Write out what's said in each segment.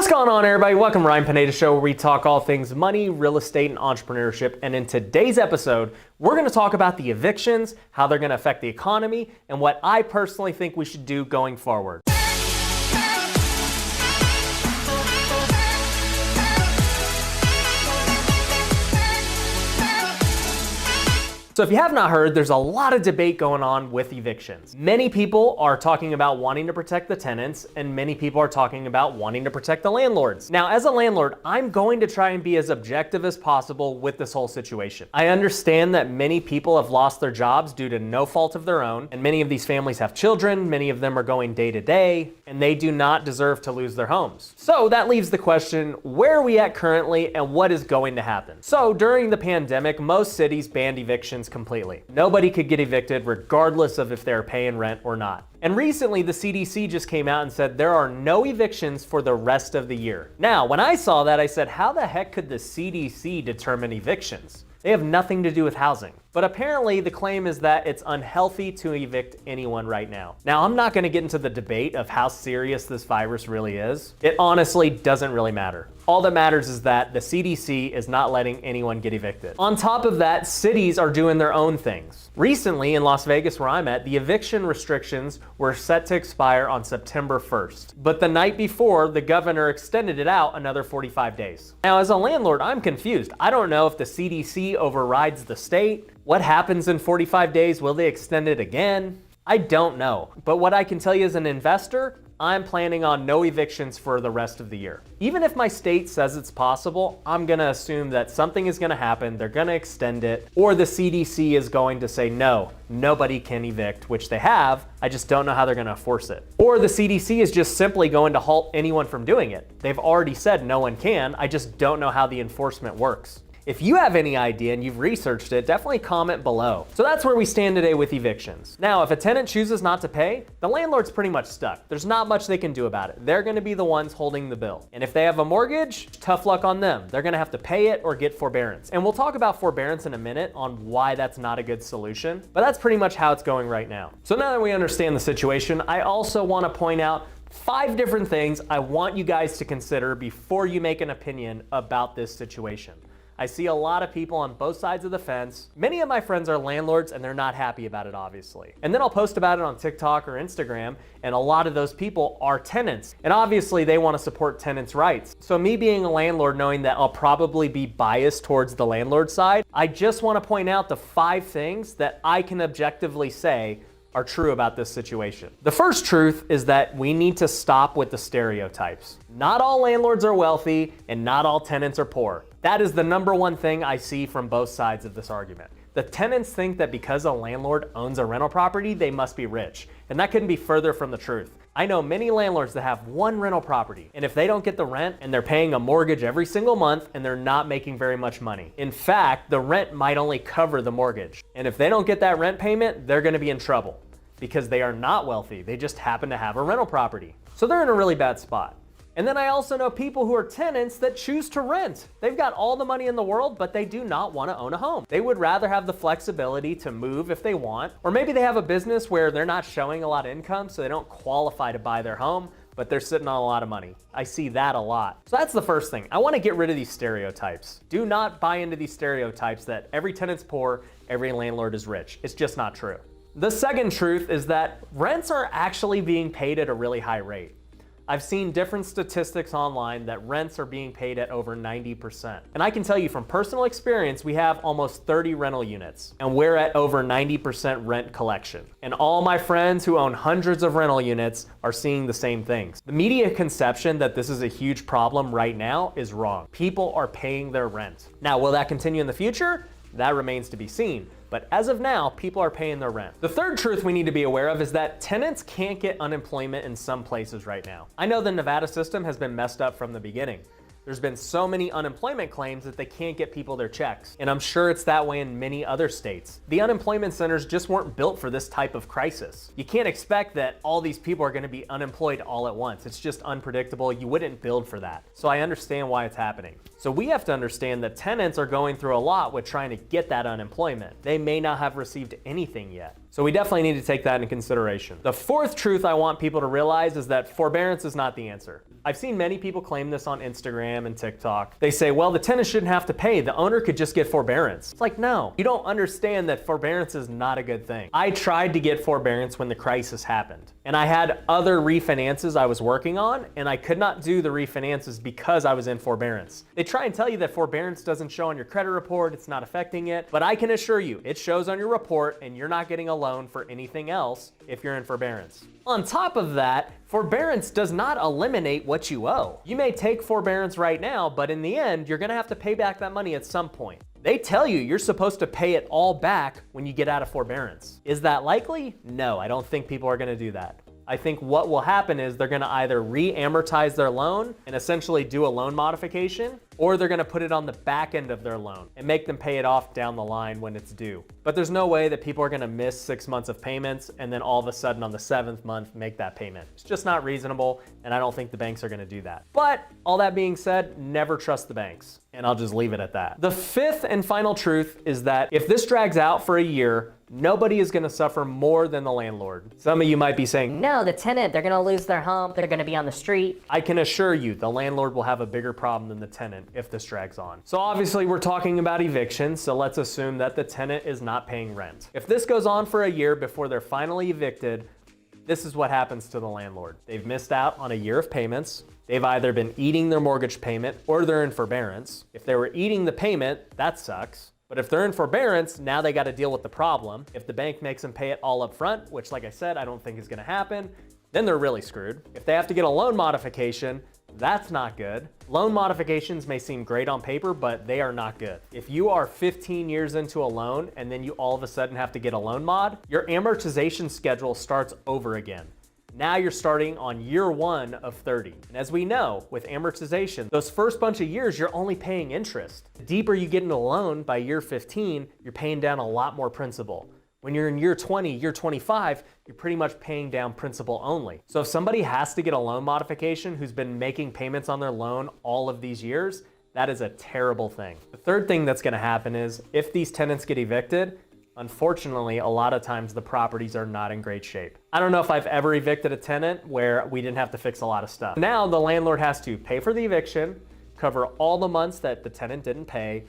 What's going on, everybody? Welcome to Ryan Pineda Show, where we talk all things money, real estate, and entrepreneurship. And in today's episode, we're going to talk about the evictions, how they're going to affect the economy, and what I personally think we should do going forward. So if you have not heard, there's a lot of debate going on with evictions. Many people are talking about wanting to protect the tenants, and many people are talking about wanting to protect the landlords. Now, as a landlord, I'm going to try and be as objective as possible with this whole situation. I understand that many people have lost their jobs due to no fault of their own, and many of these families have children, many of them are going day to day, and they do not deserve to lose their homes. So that leaves the question, where are we at currently, and what is going to happen? So during the pandemic, most cities banned evictions completely. Nobody could get evicted regardless of if they're paying rent or not. And recently, the CDC just came out and said there are no evictions for the rest of the year. Now, when I saw that, I said, how the heck could the CDC determine evictions? They have nothing to do with housing. But apparently the claim is that it's unhealthy to evict anyone right now. Now, I'm not going to get into the debate of how serious this virus really is. It honestly doesn't really matter. All that matters is that the CDC is not letting anyone get evicted. On top of that, cities are doing their own things. Recently in Las Vegas, where I'm at, the eviction restrictions were set to expire on September 1st. But the night before, the governor extended it out another 45 days. Now, as a landlord, I'm confused. I don't know if the CDC overrides the state. What happens in 45 days? Will they extend it again? I don't know. But what I can tell you as an investor, I'm planning on no evictions for the rest of the year. Even if my state says it's possible, I'm gonna assume that something is gonna happen, they're gonna extend it, or the CDC is going to say no, nobody can evict, which they have, I just don't know how they're gonna enforce it. Or the CDC is just simply going to halt anyone from doing it. They've already said no one can, I just don't know how the enforcement works. If you have any idea and you've researched it, definitely comment below. So that's where we stand today with evictions. Now, if a tenant chooses not to pay, the landlord's pretty much stuck. There's not much they can do about it. They're gonna be the ones holding the bill. And if they have a mortgage, tough luck on them. They're gonna have to pay it or get forbearance. And we'll talk about forbearance in a minute on why that's not a good solution, but that's pretty much how it's going right now. So now that we understand the situation, I also wanna point out 5 different things I want you guys to consider before you make an opinion about this situation. I see a lot of people on both sides of the fence. Many of my friends are landlords and they're not happy about it, obviously. And then I'll post about it on TikTok or Instagram, and a lot of those people are tenants. And obviously they want to support tenants' rights. So me being a landlord, knowing that I'll probably be biased towards the landlord side, I just want to point out the 5 things that I can objectively say are true about this situation. The first truth is that we need to stop with the stereotypes. Not all landlords are wealthy and not all tenants are poor. That is the number one thing I see from both sides of this argument. The tenants think that because a landlord owns a rental property, they must be rich. And that couldn't be further from the truth. I know many landlords that have one rental property, and if they don't get the rent and they're paying a mortgage every single month and they're not making very much money. In fact, the rent might only cover the mortgage. And if they don't get that rent payment, they're gonna be in trouble because they are not wealthy. They just happen to have a rental property. So they're in a really bad spot. And then I also know people who are tenants that choose to rent. They've got all the money in the world, but they do not want to own a home. They would rather have the flexibility to move if they want, or maybe they have a business where they're not showing a lot of income, so they don't qualify to buy their home, but they're sitting on a lot of money. I see that a lot. So that's the first thing. I want to get rid of these stereotypes. Do not buy into these stereotypes that every tenant's poor, every landlord is rich. It's just not true. The second truth is that rents are actually being paid at a really high rate. I've seen different statistics online that rents are being paid at over 90%. And I can tell you from personal experience, we have almost 30 rental units and we're at over 90% rent collection. And all my friends who own hundreds of rental units are seeing the same things. The media conception that this is a huge problem right now is wrong. People are paying their rent. Now, will that continue in the future? That remains to be seen. But as of now, people are paying their rent. The third truth we need to be aware of is that tenants can't get unemployment in some places right now. I know the Nevada system has been messed up from the beginning. There's been so many unemployment claims that they can't get people their checks. And I'm sure it's that way in many other states. The unemployment centers just weren't built for this type of crisis. You can't expect that all these people are gonna be unemployed all at once. It's just unpredictable. You wouldn't build for that. So I understand why it's happening. So we have to understand that tenants are going through a lot with trying to get that unemployment. They may not have received anything yet. So we definitely need to take that into consideration. The fourth truth I want people to realize is that forbearance is not the answer. I've seen many people claim this on Instagram and TikTok. They say, well, the tenant shouldn't have to pay. The owner could just get forbearance. It's like, no, you don't understand that forbearance is not a good thing. I tried to get forbearance when the crisis happened, and I had other refinances I was working on, and I could not do the refinances because I was in forbearance. They try and tell you that forbearance doesn't show on your credit report, it's not affecting it, but I can assure you, it shows on your report, and you're not getting a loan for anything else if you're in forbearance. On top of that, forbearance does not eliminate what you owe. You may take forbearance right now, but in the end, you're gonna have to pay back that money at some point. They tell you you're supposed to pay it all back when you get out of forbearance. Is that likely? No, I don't think people are gonna do that. I think what will happen is they're gonna either re-amortize their loan and essentially do a loan modification, or they're gonna put it on the back end of their loan and make them pay it off down the line when it's due. But there's no way that people are gonna miss 6 months of payments and then all of a sudden on the 7th month make that payment. It's just not reasonable, and I don't think the banks are gonna do that. But all that being said, never trust the banks, and I'll just leave it at that. The fifth and final truth is that if this drags out for a year, nobody is gonna suffer more than the landlord. Some of you might be saying, no, the tenant, they're gonna lose their home, they're gonna be on the street. I can assure you the landlord will have a bigger problem than the tenant if this drags on. So obviously we're talking about evictions, so let's assume that the tenant is not paying rent. If this goes on for a year before they're finally evicted, this is what happens to the landlord. They've missed out on a year of payments. They've either been eating their mortgage payment or they're in forbearance. If they were eating the payment, that sucks. But if they're in forbearance, now they got to deal with the problem. If the bank makes them pay it all up front, which like I said, I don't think is going to happen, then they're really screwed. If they have to get a loan modification, that's not good. Loan modifications may seem great on paper, but they are not good. If you are 15 years into a loan and then you all of a sudden have to get a loan mod, your amortization schedule starts over again. Now you're starting on year 1 of 30. And as we know, with amortization, those first bunch of years, you're only paying interest. The deeper you get into a loan by year 15, you're paying down a lot more principal. When you're in year 20, year 25, you're pretty much paying down principal only. So if somebody has to get a loan modification who's been making payments on their loan all of these years, that is a terrible thing. The third thing that's gonna happen is if these tenants get evicted, unfortunately, a lot of times the properties are not in great shape. I don't know if I've ever evicted a tenant where we didn't have to fix a lot of stuff. Now the landlord has to pay for the eviction, cover all the months that the tenant didn't pay,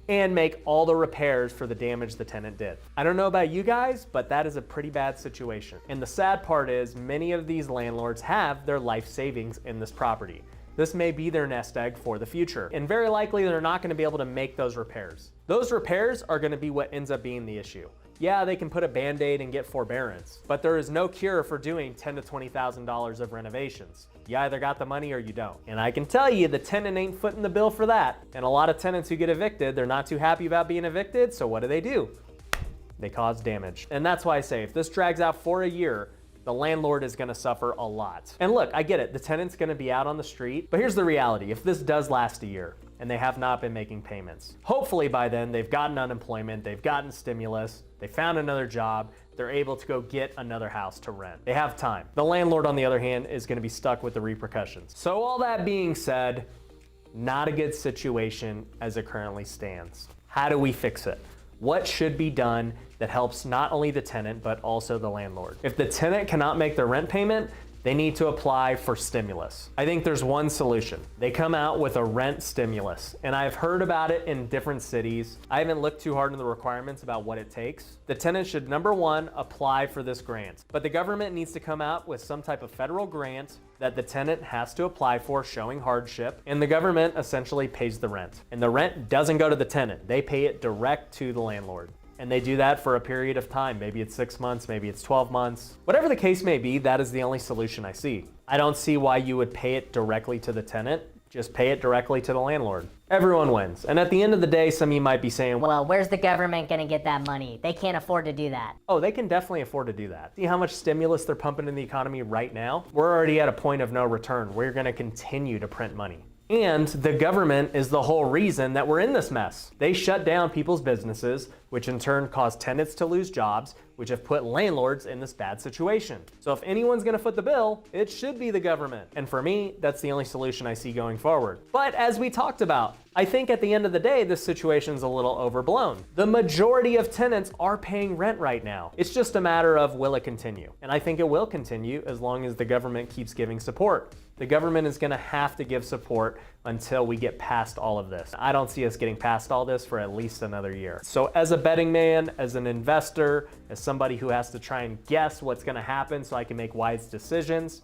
and make all the repairs for the damage the tenant did. I don't know about you guys, but that is a pretty bad situation. And the sad part is many of these landlords have their life savings in this property. This may be their nest egg for the future, and very likely they're not gonna be able to make those repairs. Those repairs are gonna be what ends up being the issue. Yeah, they can put a Band-Aid and get forbearance, but there is no cure for doing $10,000 to $20,000 of renovations. You either got the money or you don't. And I can tell you the tenant ain't footing the bill for that. And a lot of tenants who get evicted, they're not too happy about being evicted, so what do? They cause damage. And that's why I say if this drags out for a year, the landlord is gonna suffer a lot. And look, I get it, the tenant's gonna be out on the street, but here's the reality. If this does last a year and they have not been making payments, hopefully by then they've gotten unemployment, they've gotten stimulus, they found another job, they're able to go get another house to rent. They have time. The landlord, on the other hand, is gonna be stuck with the repercussions. So all that being said, not a good situation as it currently stands. How do we fix it? What should be done that helps not only the tenant, but also the landlord? If the tenant cannot make their rent payment, they need to apply for stimulus. I think there's one solution. They come out with a rent stimulus, and I've heard about it in different cities. I haven't looked too hard into the requirements about what it takes. The tenant should, number one, apply for this grant, but the government needs to come out with some type of federal grant that the tenant has to apply for showing hardship, and the government essentially pays the rent. And the rent doesn't go to the tenant. They pay it direct to the landlord. And they do that for a period of time. Maybe it's 6 months, maybe it's 12 months. Whatever the case may be, that is the only solution I see. I don't see why you would pay it directly to the tenant. Just pay it directly to the landlord. Everyone wins. And at the end of the day, some of you might be saying, well, where's the government gonna get that money? They can't afford to do that. Oh, they can definitely afford to do that. See how much stimulus they're pumping in the economy right now? We're already at a point of no return. We're gonna continue to print money. And the government is the whole reason that we're in this mess. They shut down people's businesses, which in turn caused tenants to lose jobs, which have put landlords in this bad situation. So if anyone's gonna foot the bill, it should be the government. And for me, that's the only solution I see going forward. But as we talked about, I think at the end of the day, this situation's a little overblown. The majority of tenants are paying rent right now. It's just a matter of will it continue? And I think it will continue as long as the government keeps giving support. The government is gonna have to give support until we get past all of this. I don't see us getting past all this for at least another year. So as a betting man, as an investor, as somebody who has to try and guess what's gonna happen so I can make wise decisions,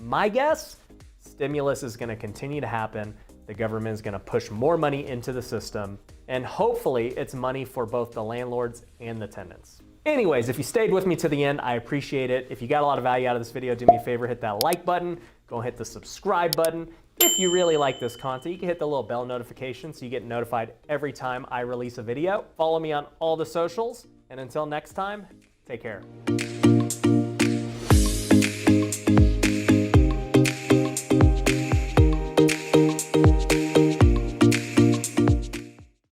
my guess, stimulus is gonna continue to happen. The government is gonna push more money into the system, and hopefully it's money for both the landlords and the tenants. Anyways, if you stayed with me to the end, I appreciate it. If you got a lot of value out of this video, do me a favor, hit that like button, go hit the subscribe button. If you really like this content, you can hit the little bell notification so you get notified every time I release a video. Follow me on all the socials, and until next time, take care.